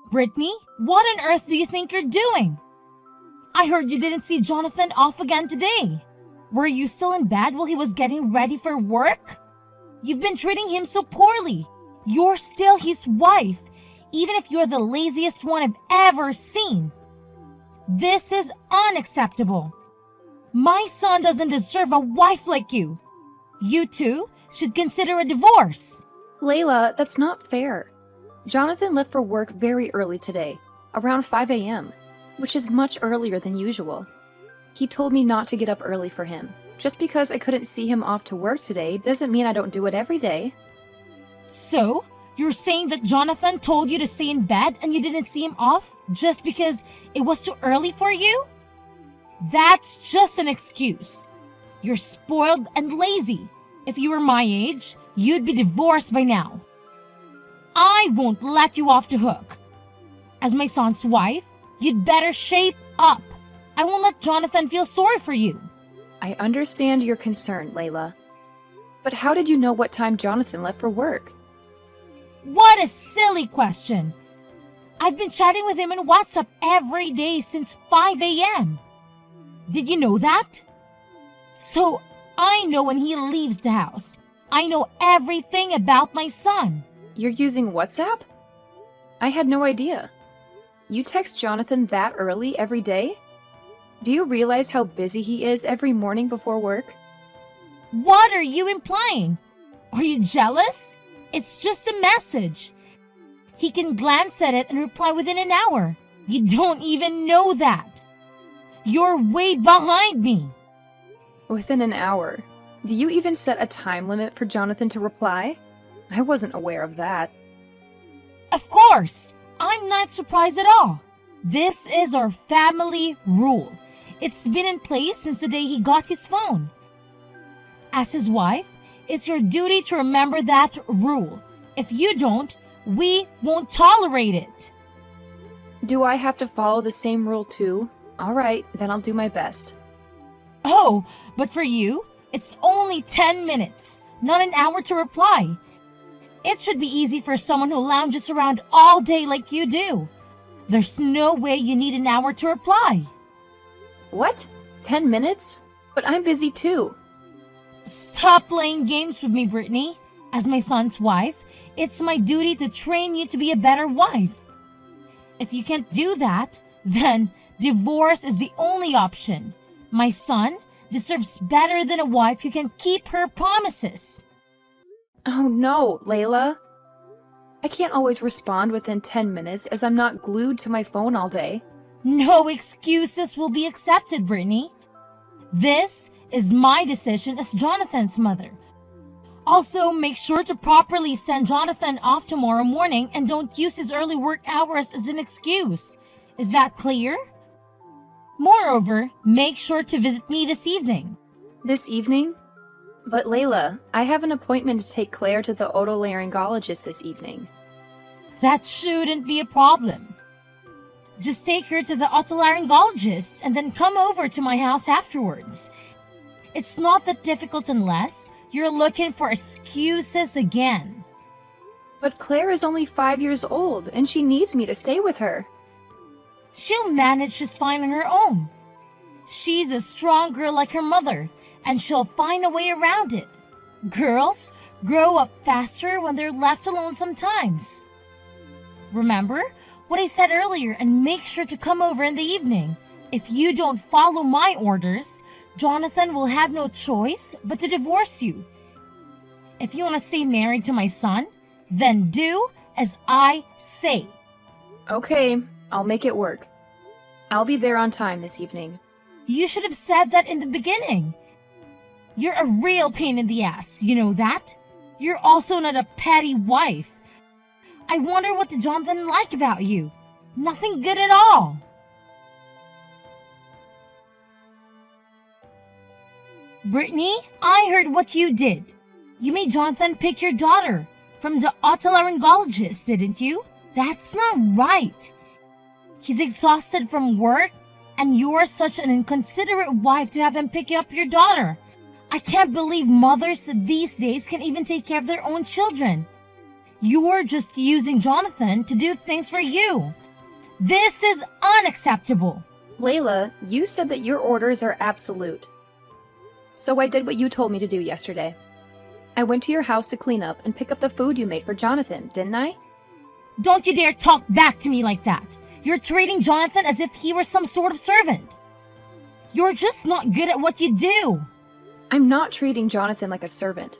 Brittany, what on earth do you think you're doing? I heard you didn't see Jonathan off again today. Were you still in bed while he was getting ready for work? You've been treating him so poorly. You're still his wife, even if you're the laziest one I've ever seen. This is unacceptable. My son doesn't deserve a wife like you. You two should consider a divorce. Layla, that's not fair. Jonathan left for work very early today, around 5 a.m., which is much earlier than usual. He told me not to get up early for him. Just because I couldn't see him off to work today doesn't mean I don't do it every day. So, you're saying that Jonathan told you to stay in bed and you didn't see him off just because it was too early for you? That's just an excuse. You're spoiled and lazy. If you were my age, you'd be divorced by now. I won't let you off the hook. As my son's wife, you'd better shape up. I won't let Jonathan feel sorry for you. I understand your concern, Layla. But how did you know what time Jonathan left for work? What a silly question. I've been chatting with him on WhatsApp every day since 5 a.m. Did you know that? So I know when he leaves the house. I know everything about my son. You're using WhatsApp? I had no idea. You text Jonathan that early every day? Do you realize how busy he is every morning before work? What are you implying? Are you jealous? It's just a message. He can glance at it and reply within an hour. You don't even know that. You're way behind me. Within an hour? Do you even set a time limit for Jonathan to reply? I wasn't aware of that. Of course. I'm not surprised at all. This is our family rule. It's been in place since the day he got his phone. As his wife, it's your duty to remember that rule. If you don't, we won't tolerate it. Do I have to follow the same rule too? All right, then I'll do my best. Oh, but for you, it's only 10 minutes, not an hour to reply. It should be easy for someone who lounges around all day like you do. There's no way you need an hour to reply. What? 10 minutes? But I'm busy too. Stop playing games with me, Brittany. As my son's wife, it's my duty to train you to be a better wife. If you can't do that, then divorce is the only option. My son deserves better than a wife who can keep her promises. Oh no, Layla. I can't always respond within 10 minutes as I'm not glued to my phone all day. No excuses will be accepted, Brittany. This is my decision as Jonathan's mother. Also, make sure to properly send Jonathan off tomorrow morning and don't use his early work hours as an excuse. Is that clear? Moreover, make sure to visit me this evening. This evening? But Layla, I have an appointment to take Claire to the otolaryngologist this evening. That shouldn't be a problem. Just take her to the otolaryngologist and then come over to my house afterwards. It's not that difficult unless you're looking for excuses again. But Claire is only 5 years old and she needs me to stay with her. She'll manage just fine on her own. She's a strong girl like her mother, and she'll find a way around it. Girls grow up faster when they're left alone sometimes. Remember what I said earlier and make sure to come over in the evening. If you don't follow my orders, Jonathan will have no choice but to divorce you. If you want to stay married to my son, then do as I say. Okay, I'll make it work. I'll be there on time this evening. You should have said that in the beginning. You're a real pain in the ass, you know that? You're also not a petty wife. I wonder what did Jonathan like about you? Nothing good at all. Brittany, I heard what you did. You made Jonathan pick your daughter from the otolaryngologist, didn't you? That's not right. He's exhausted from work, and you're such an inconsiderate wife to have him pick up your daughter. I can't believe mothers these days can even take care of their own children. You're just using Jonathan to do things for you. This is unacceptable. Layla, you said that your orders are absolute. So I did what you told me to do yesterday. I went to your house to clean up and pick up the food you made for Jonathan, didn't I? Don't you dare talk back to me like that. You're treating Jonathan as if he were some sort of servant. You're just not good at what you do. I'm not treating Jonathan like a servant.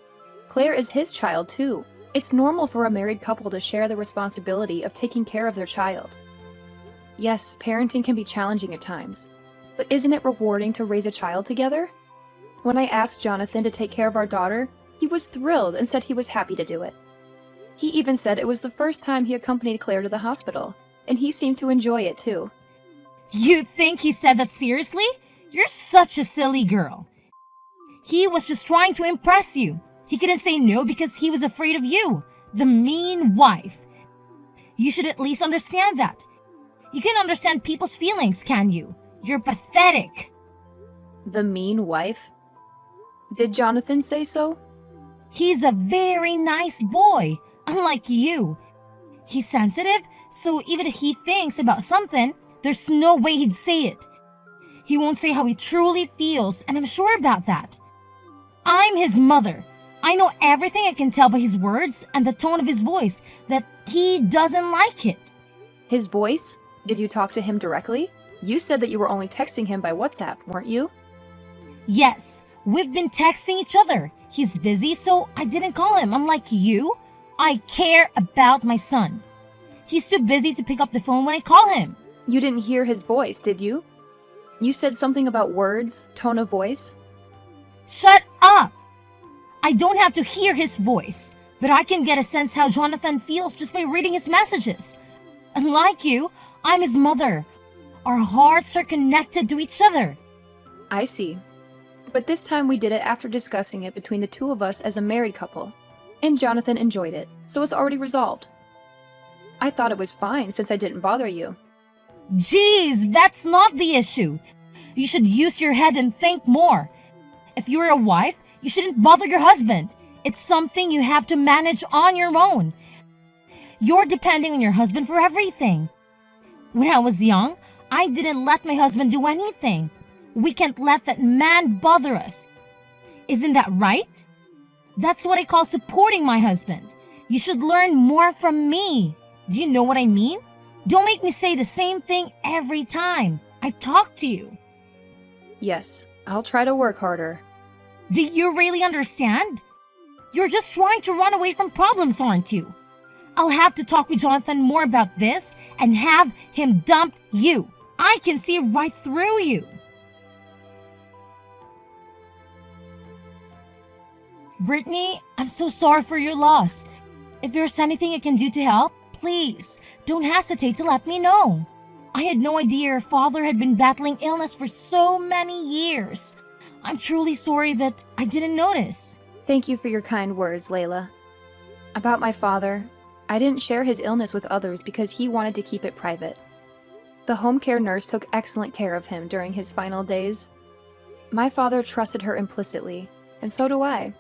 Claire is his child too. It's normal for a married couple to share the responsibility of taking care of their child. Yes, parenting can be challenging at times, but isn't it rewarding to raise a child together? When I asked Jonathan to take care of our daughter, he was thrilled and said he was happy to do it. He even said it was the first time he accompanied Claire to the hospital, and he seemed to enjoy it too. You think he said that seriously? You're such a silly girl. He was just trying to impress you. He couldn't say no because he was afraid of you, the mean wife. You should at least understand that. You can understand people's feelings, can you? You're pathetic. The mean wife? Did Jonathan say so? He's a very nice boy, unlike you. He's sensitive, so even if he thinks about something, there's no way he'd say it. He won't say how he truly feels, and I'm sure about that. I'm his mother. I know everything. I can tell by his words and the tone of his voice that he doesn't like it. His voice? Did you talk to him directly? You said that you were only texting him by WhatsApp, weren't you? Yes, we've been texting each other. He's busy, so I didn't call him. Unlike you, I care about my son. He's too busy to pick up the phone when I call him. You didn't hear his voice, did you? You said something about words, tone of voice? Shut up! I don't have to hear his voice, but I can get a sense how Jonathan feels just by reading his messages. Unlike you, I'm his mother. Our hearts are connected to each other. I see. But this time we did it after discussing it between the two of us as a married couple. And Jonathan enjoyed it, so it's already resolved. I thought it was fine since I didn't bother you. Jeez, that's not the issue. You should use your head and think more. If you're a wife, you shouldn't bother your husband. It's something you have to manage on your own. You're depending on your husband for everything. When I was young, I didn't let my husband do anything. We can't let that man bother us. Isn't that right? That's what I call supporting my husband. You should learn more from me. Do you know what I mean? Don't make me say the same thing every time I talk to you. Yes, I'll try to work harder. Do you really understand? You're just trying to run away from problems, aren't you? I'll have to talk with Jonathan more about this and have him dump you. I can see right through you. Brittany, I'm so sorry for your loss. If there's anything I can do to help, please don't hesitate to let me know. I had no idea your father had been battling illness for so many years. I'm truly sorry that I didn't notice. Thank you for your kind words, Layla. About my father, I didn't share his illness with others because he wanted to keep it private. The home care nurse took excellent care of him during his final days. My father trusted her implicitly, and so do I.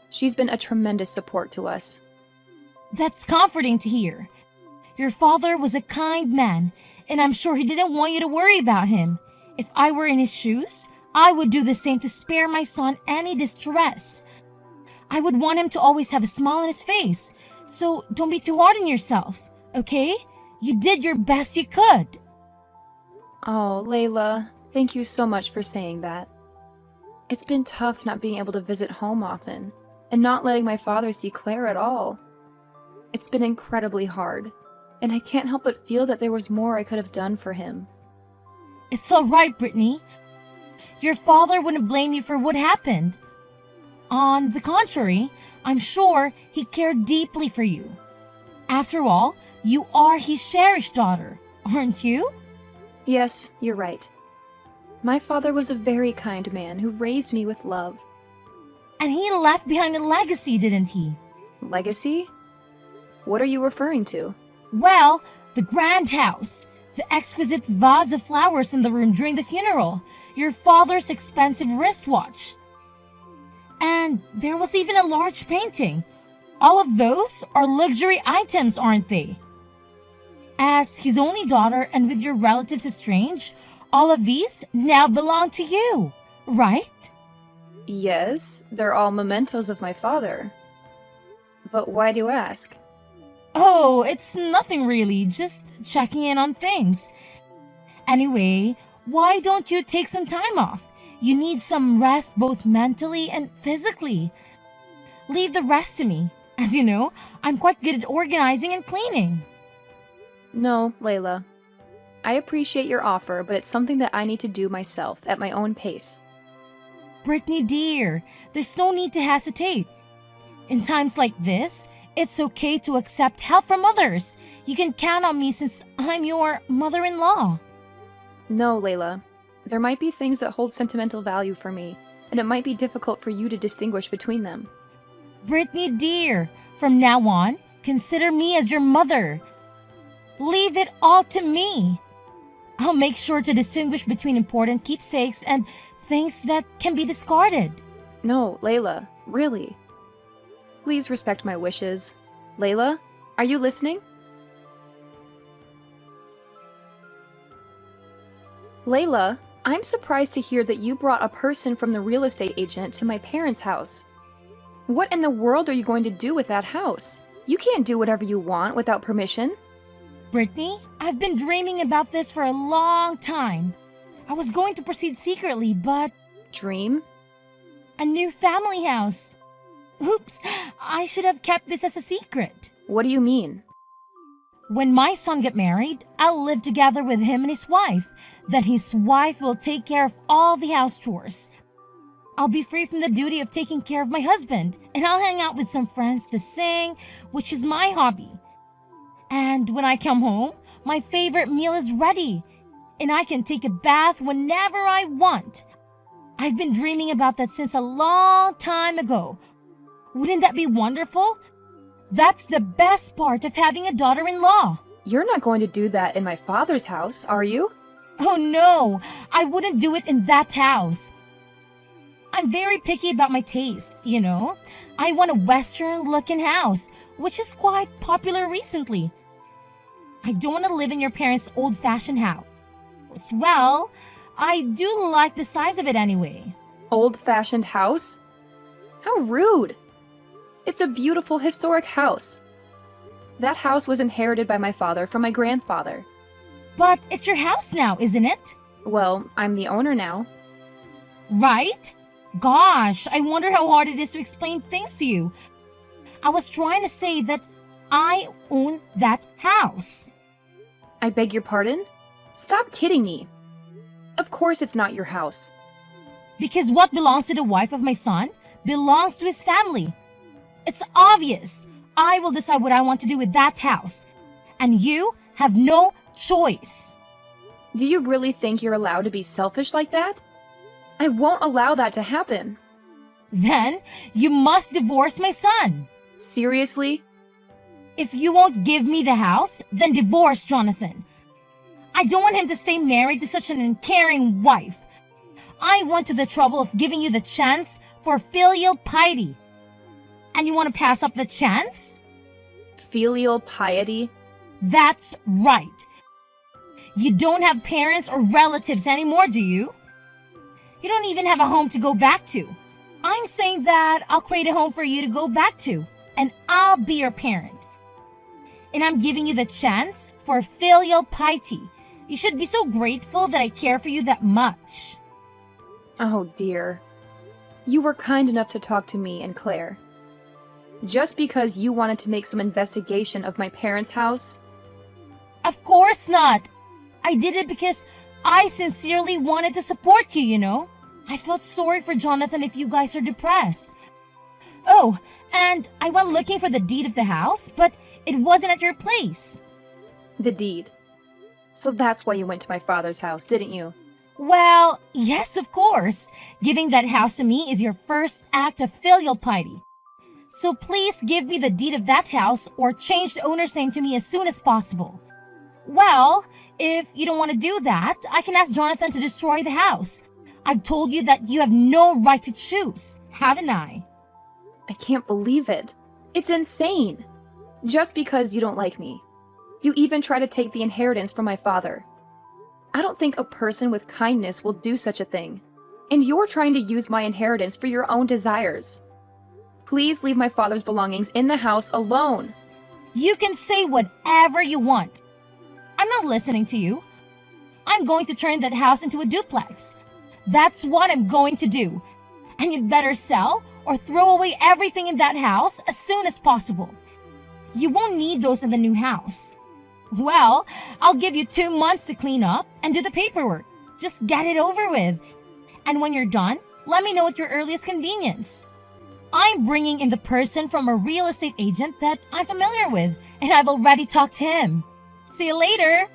She's been a tremendous support to us. That's comforting to hear. Your father was a kind man, and I'm sure he didn't want you to worry about him. If I were in his shoes, I would do the same to spare my son any distress. I would want him to always have a smile on his face, so don't be too hard on yourself, okay? You did your best you could. Oh, Layla, thank you so much for saying that. It's been tough not being able to visit home often, and not letting my father see Claire at all. It's been incredibly hard, and I can't help but feel that there was more I could have done for him. It's all right, Brittany. Your father wouldn't blame you for what happened. On the contrary, I'm sure he cared deeply for you. After all, you are his cherished daughter, aren't you? Yes, you're right. My father was a very kind man who raised me with love. And he left behind a legacy, didn't he? Legacy? What are you referring to? Well, the grand house, the exquisite vase of flowers in the room during the funeral, your father's expensive wristwatch. And there was even a large painting. All of those are luxury items, aren't they? As his only daughter and with your relatives estranged, all of these now belong to you, right? Yes, they're all mementos of my father. But why do you ask? Oh, it's nothing really, just checking in on things. Anyway, why don't you take some time off? You need some rest both mentally and physically. Leave the rest to me. As you know, I'm quite good at organizing and cleaning. No, Layla. I appreciate your offer, but it's something that I need to do myself at my own pace. Brittany dear, there's no need to hesitate. In times like this, it's okay to accept help from others. You can count on me since I'm your mother-in-law. No, Layla. There might be things that hold sentimental value for me, and it might be difficult for you to distinguish between them. Brittany dear, from now on, consider me as your mother. Leave it all to me. I'll make sure to distinguish between important keepsakes and things that can be discarded. No, Layla, really. Please respect my wishes. Layla, are you listening? Layla, I'm surprised to hear that you brought a person from the real estate agent to my parents' house. What in the world are you going to do with that house? You can't do whatever you want without permission. Brittany, I've been dreaming about this for a long time. I was going to proceed secretly, but Dream? a new family house. Oops, I should have kept this as a secret. What do you mean? When my son gets married, I'll live together with him and his wife. Then his wife will take care of all the house chores. I'll be free from the duty of taking care of my husband, and I'll hang out with some friends to sing, which is my hobby. And when I come home, my favorite meal is ready, and I can take a bath whenever I want. I've been dreaming about that since a long time ago. Wouldn't that be wonderful? That's the best part of having a daughter-in-law. You're not going to do that in my father's house, are you? Oh no, I wouldn't do it in that house. I'm very picky about my taste, you know. I want a Western-looking house, which is quite popular recently. I don't want to live in your parents' old-fashioned house. Well, I do like the size of it anyway. Old-fashioned house? How rude! It's a beautiful historic house. That house was inherited by my father from my grandfather. But it's your house now, isn't it? Well, I'm the owner now. Right? Gosh, I wonder how hard it is to explain things to you. I was trying to say that I own that house. I beg your pardon? Stop kidding me. Of course it's not your house. Because what belongs to the wife of my son belongs to his family. It's obvious. I will decide what I want to do with that house. And you have no choice. Do you really think you're allowed to be selfish like that? I won't allow that to happen. Then you must divorce my son. Seriously? If you won't give me the house, then divorce Jonathan. I don't want him to stay married to such an uncaring wife. I went to the trouble of giving you the chance for filial piety. And you want to pass up the chance? Filial piety? That's right. You don't have parents or relatives anymore, do you? You don't even have a home to go back to. I'm saying that I'll create a home for you to go back to, and I'll be your parent. And I'm giving you the chance for filial piety. You should be so grateful that I care for you that much. Oh dear. You were kind enough to talk to me and Claire. Just because you wanted to make some investigation of my parents' house? Of course not. I did it because I sincerely wanted to support you, you know. I felt sorry for Jonathan if you guys are depressed. Oh, and I went looking for the deed of the house, but it wasn't at your place. The deed. So that's why you went to my father's house, didn't you? Well, yes, of course. Giving that house to me is your first act of filial piety. So please give me the deed of that house or change the owner's name to me as soon as possible. Well, if you don't want to do that, I can ask Jonathan to destroy the house. I've told you that you have no right to choose, haven't I? I can't believe it. It's insane. Just because you don't like me. You even try to take the inheritance from my father. I don't think a person with kindness will do such a thing. And you're trying to use my inheritance for your own desires. Please leave my father's belongings in the house alone. You can say whatever you want. I'm not listening to you. I'm going to turn that house into a duplex. That's what I'm going to do. And you'd better sell or throw away everything in that house as soon as possible. You won't need those in the new house. Well, I'll give you 2 months to clean up and do the paperwork. Just get it over with. And when you're done, let me know at your earliest convenience. I'm bringing in the person from a real estate agent that I'm familiar with, and I've already talked to him. See you later.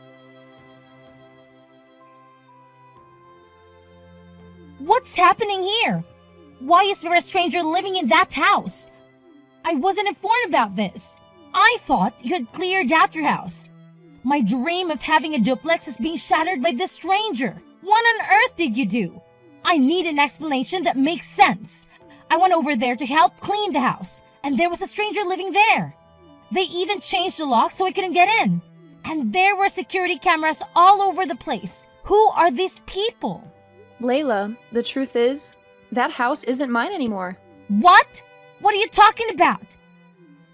What's happening here? Why is there a stranger living in that house? I wasn't informed about this. I thought you had cleared out your house. My dream of having a duplex is being shattered by this stranger. What on earth did you do? I need an explanation that makes sense. I went over there to help clean the house, and there was a stranger living there. They even changed the lock so I couldn't get in. And there were security cameras all over the place. Who are these people? Layla, the truth is, that house isn't mine anymore. What? What are you talking about?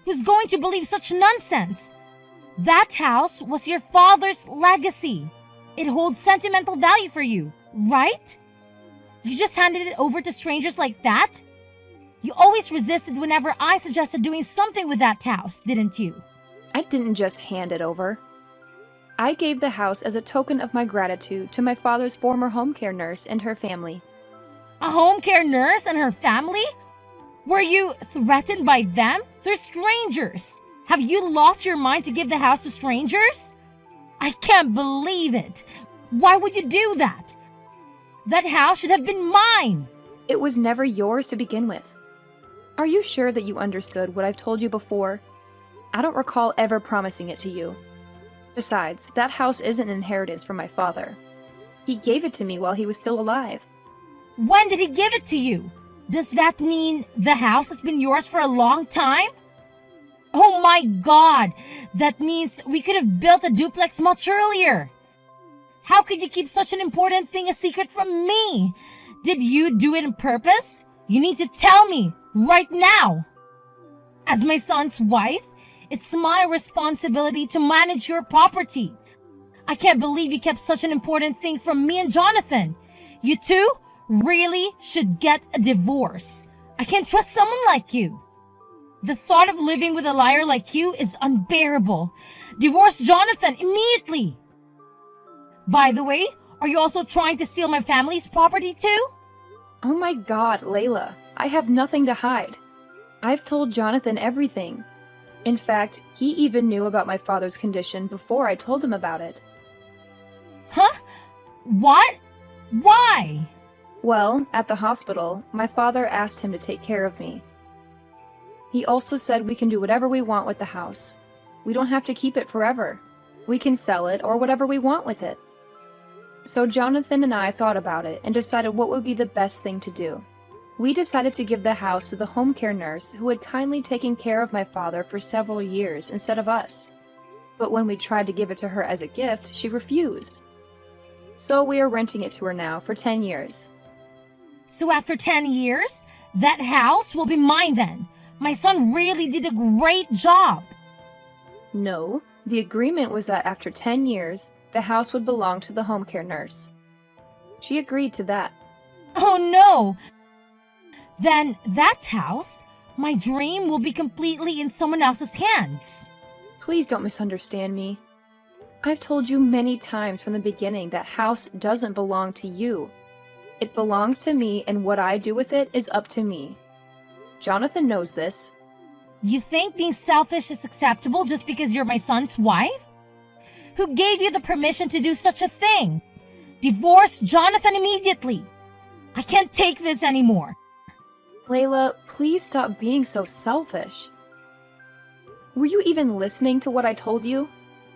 Who's going to believe such nonsense? That house was your father's legacy. It holds sentimental value for you, right? You just handed it over to strangers like that? You always resisted whenever I suggested doing something with that house, didn't you? I didn't just hand it over. I gave the house as a token of my gratitude to my father's former home care nurse and her family. A home care nurse and her family? Were you threatened by them? They're strangers. Have you lost your mind to give the house to strangers? I can't believe it. Why would you do that? That house should have been mine. It was never yours to begin with. Are you sure that you understood what I've told you before? I don't recall ever promising it to you. Besides, that house isn't an inheritance from my father. He gave it to me while he was still alive. When did he give it to you? Does that mean the house has been yours for a long time? Oh my God! That means we could have built a duplex much earlier. How could you keep such an important thing a secret from me? Did you do it on purpose? You need to tell me right now. As my son's wife, it's my responsibility to manage your property. I can't believe you kept such an important thing from me and Jonathan. You two really should get a divorce. I can't trust someone like you. The thought of living with a liar like you is unbearable. Divorce Jonathan immediately. By the way, are you also trying to steal my family's property too? Oh my God, Layla, I have nothing to hide. I've told Jonathan everything. In fact, he even knew about my father's condition before I told him about it. Huh? What? Why? Well, at the hospital, my father asked him to take care of me. He also said we can do whatever we want with the house. We don't have to keep it forever. We can sell it or whatever we want with it. So Jonathan and I thought about it and decided what would be the best thing to do. We decided to give the house to the home care nurse who had kindly taken care of my father for several years instead of us. But when we tried to give it to her as a gift, she refused. So we are renting it to her now for 10 years. So after 10 years, that house will be mine then. My son really did a great job. No, the agreement was that after 10 years, the house would belong to the home care nurse. She agreed to that. Oh no! Then that house, my dream, will be completely in someone else's hands. Please don't misunderstand me. I've told you many times from the beginning that house doesn't belong to you. It belongs to me, and what I do with it is up to me. Jonathan knows this. You think being selfish is acceptable just because you're my son's wife? Who gave you the permission to do such a thing? Divorce Jonathan immediately. I can't take this anymore. Layla, please stop being so selfish. Were you even listening to what I told you?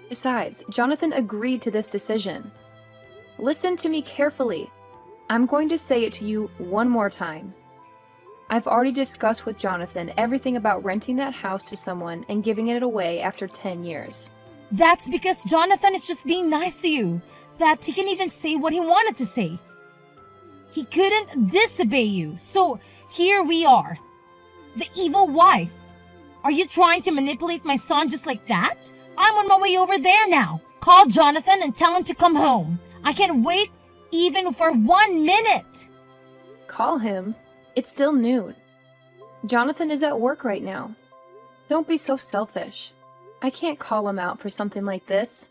Besides, Jonathan agreed to this decision. Listen to me carefully. I'm going to say it to you one more time. I've already discussed with Jonathan everything about renting that house to someone and giving it away after 10 years. That's because Jonathan is just being nice to you, that he can even say what he wanted to say. He couldn't disobey you, so here we are. The evil wife. Are you trying to manipulate my son just like that? I'm on my way over there now. Call Jonathan and tell him to come home. I can't wait even for 1 minute. Call him? It's still noon. Jonathan is at work right now. Don't be so selfish. I can't call him out for something like this.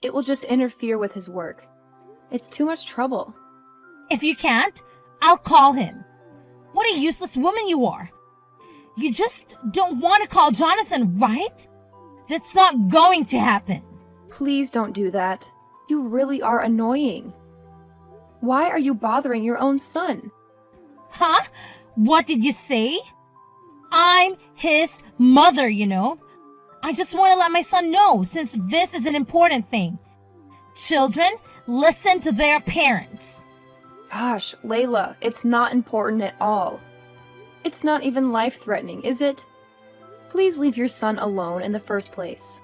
It will just interfere with his work. It's too much trouble. If you can't, I'll call him. What a useless woman you are. You just don't want to call Jonathan, right? That's not going to happen. Please don't do that. You really are annoying. Why are you bothering your own son? Huh? What did you say? I'm his mother, you know. I just want to let my son know, since this is an important thing. Children, listen to their parents. Gosh, Layla, it's not important at all. It's not even life-threatening, is it? Please leave your son alone in the first place.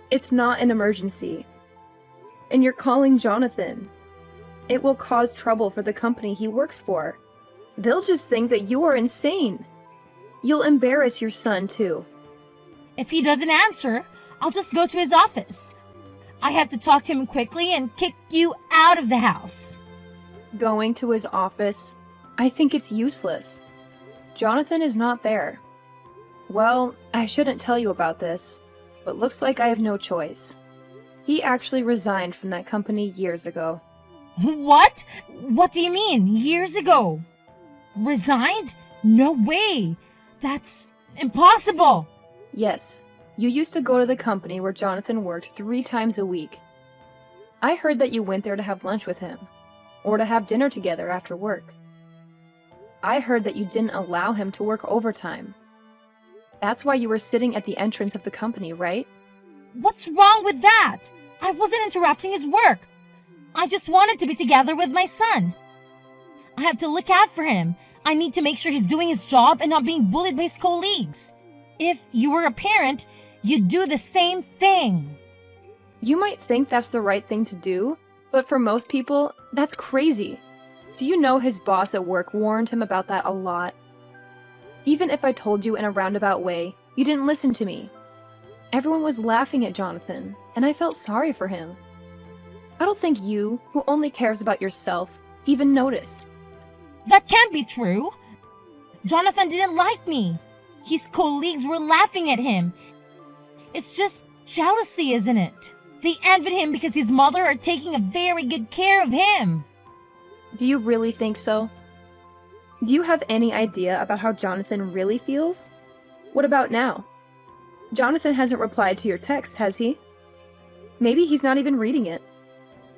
It's not an emergency. And you're calling Jonathan. It will cause trouble for the company he works for. They'll just think that you are insane. You'll embarrass your son, too. If he doesn't answer, I'll just go to his office. I have to talk to him quickly and kick you out of the house. Going to his office? I think it's useless. Jonathan is not there. Well, I shouldn't tell you about this, but looks like I have no choice. He actually resigned from that company years ago. What? What do you mean, years ago? Resigned? No way. That's impossible. Yes, you used to go to the company where Jonathan worked 3 times a week. I heard that you went there to have lunch with him, or to have dinner together after work. I heard that you didn't allow him to work overtime. That's why you were sitting at the entrance of the company, right? What's wrong with that? I wasn't interrupting his work. I just wanted to be together with my son. I have to look out for him. I need to make sure he's doing his job and not being bullied by his colleagues. If you were a parent, you'd do the same thing. You might think that's the right thing to do, but for most people, that's crazy. Do you know his boss at work warned him about that a lot? Even if I told you in a roundabout way, you didn't listen to me. Everyone was laughing at Jonathan, and I felt sorry for him. I don't think you, who only cares about yourself, even noticed. That can't be true. Jonathan didn't like me. His colleagues were laughing at him. It's just jealousy, isn't it? They envied him because his mother are taking a very good care of him. Do you really think so? Do you have any idea about how Jonathan really feels? What about now? Jonathan hasn't replied to your text, has he? Maybe he's not even reading it.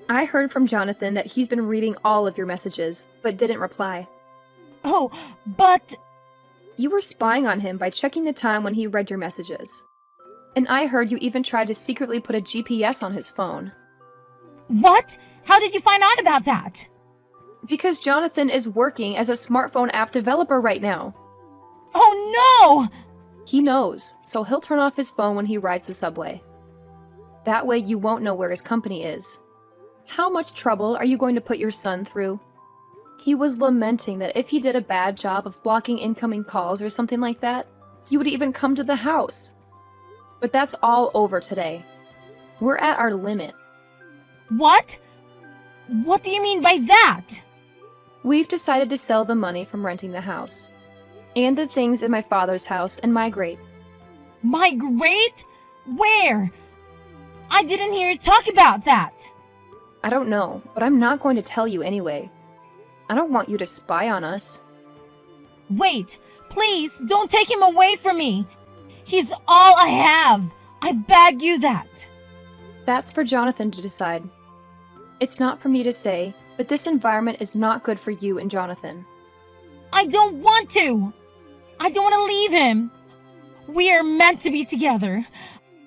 I heard from Jonathan that he's been reading all of your messages, but didn't reply. Oh, but... You were spying on him by checking the time when he read your messages. And I heard you even tried to secretly put a GPS on his phone. What? How did you find out about that? Because Jonathan is working as a smartphone app developer right now. Oh no! He knows, so he'll turn off his phone when he rides the subway. That way you won't know where his company is. How much trouble are you going to put your son through? He was lamenting that if he did a bad job of blocking incoming calls or something like that, you would even come to the house. But that's all over today. We're at our limit. What? What do you mean by that? We've decided to sell the money from renting the house. And the things in my father's house and migrate. Migrate? Where? I didn't hear you talk about that. I don't know, but I'm not going to tell you anyway. I don't want you to spy on us. Wait, please don't take him away from me. He's all I have. I beg you that. That's for Jonathan to decide. It's not for me to say, but this environment is not good for you and Jonathan. I don't want to. I don't want to leave him. We are meant to be together.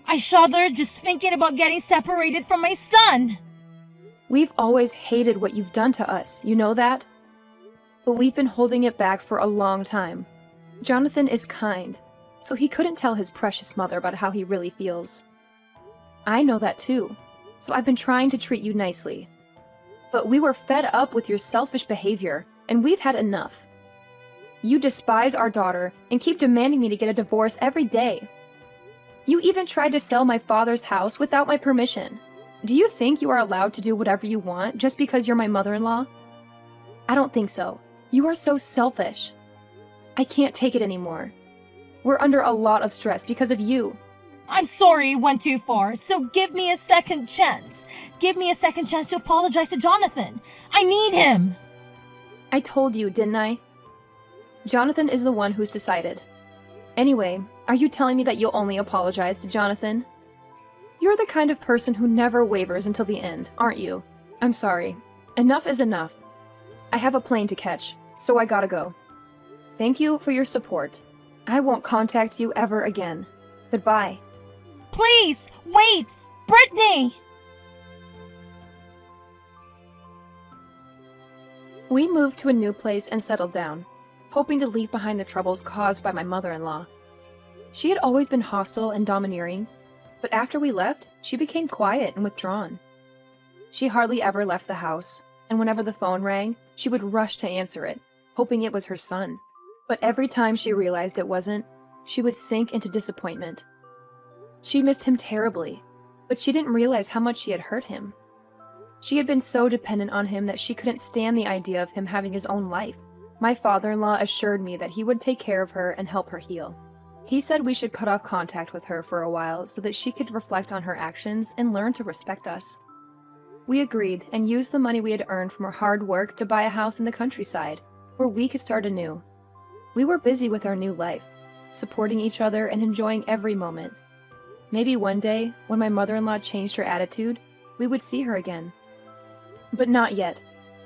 I shudder just thinking about getting separated from my son. We've always hated what you've done to us, you know that? but we've been holding it back for a long time. Jonathan is kind, so he couldn't tell his precious mother about how he really feels. I know that too, so I've been trying to treat you nicely. But we were fed up with your selfish behavior, and we've had enough. You despise our daughter and keep demanding me to get a divorce every day. You even tried to sell my father's house without my permission. Do you think you are allowed to do whatever you want just because you're my mother-in-law? I don't think so. You are so selfish. I can't take it anymore. We're under a lot of stress because of you. I'm sorry it went too far, so give me a second chance. Give me a second chance to apologize to Jonathan. I need him. I told you, didn't I? Jonathan is the one who's decided. Anyway, are you telling me that you'll only apologize to Jonathan? You're the kind of person who never wavers until the end, aren't you? I'm sorry. Enough is enough. I have a plane to catch, so I gotta go. Thank you for your support. I won't contact you ever again. Goodbye. Please, wait! Brittany! We moved to a new place and settled down, hoping to leave behind the troubles caused by my mother-in-law. She had always been hostile and domineering, but after we left, she became quiet and withdrawn. She hardly ever left the house, and whenever the phone rang, she would rush to answer it, hoping it was her son. But every time she realized it wasn't, she would sink into disappointment. She missed him terribly, but she didn't realize how much she had hurt him. She had been so dependent on him that she couldn't stand the idea of him having his own life. My father-in-law assured me that he would take care of her and help her heal. He said we should cut off contact with her for a while so that she could reflect on her actions and learn to respect us. We agreed and used the money we had earned from our hard work to buy a house in the countryside, where we could start anew. We were busy with our new life, supporting each other and enjoying every moment. Maybe one day, when my mother-in-law changed her attitude, we would see her again. But not yet.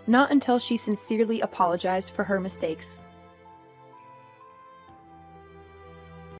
Not until she sincerely apologized for her mistakes.